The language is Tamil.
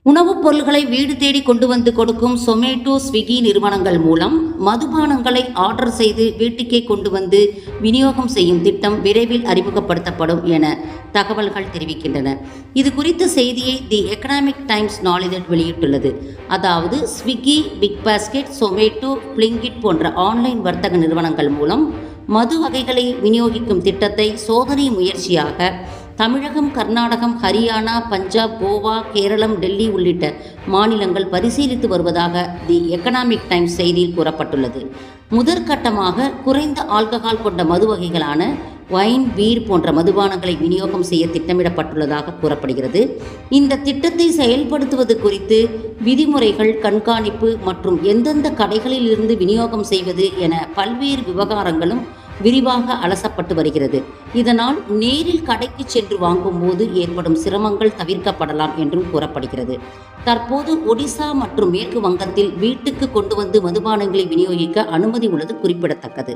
உணவுப் பொருள்களை வீடு தேடி கொண்டு வந்து கொடுக்கும் சொமேட்டோ, ஸ்விக்கி நிறுவனங்கள் மூலம் மதுபானங்களை ஆர்டர் செய்து வீட்டுக்கே கொண்டு வந்து விநியோகம் செய்யும் திட்டம் விரைவில் அறிமுகப்படுத்தப்படும் என தகவல்கள் தெரிவிக்கின்றன. இது குறித்த செய்தியை தி எக்கனாமிக் டைம்ஸ் நாளிதழ் வெளியிட்டுள்ளது. அதாவது Swiggy, Big Basket, Zomato, Blinkit போன்ற ஆன்லைன் வர்த்தக நிறுவனங்கள் மூலம் மது வகைகளை விநியோகிக்கும் திட்டத்தை சோதனை முயற்சியாக தமிழகம், கர்நாடகம், ஹரியானா, பஞ்சாப், கோவா, கேரளம், டெல்லி உள்ளிட்ட மாநிலங்கள் பரிசீலித்து வருவதாக தி எக்கனாமிக் டைம்ஸ் செய்தியில் கூறப்பட்டுள்ளது. முதற்கட்டமாக குறைந்த ஆல்கஹால் கொண்ட மது வகைகளான வைன், பீர் போன்ற மதுபானங்களை விநியோகம் செய்ய திட்டமிடப்பட்டுள்ளதாக கூறப்படுகிறது. இந்த திட்டத்தை செயல்படுத்துவது குறித்து விதிமுறைகள், கண்காணிப்பு மற்றும் எந்தெந்த கடைகளில் இருந்து விநியோகம் செய்வது என பல்வேறு விவகாரங்களும் விரிவாக அலசப்பட்டு வருகிறது. இதனால் நேரில் கடைக்கு சென்று வாங்கும்போது ஏற்படும் சிரமங்கள் தவிர்க்கப்படலாம் என்றும் கூறப்படுகிறது. தற்போது ஒடிசா மற்றும் மேற்கு வங்கத்தில் வீட்டுக்கு கொண்டு வந்து மதுபானங்களை விநியோகிக்க அனுமதி உள்ளது குறிப்பிடத்தக்கது.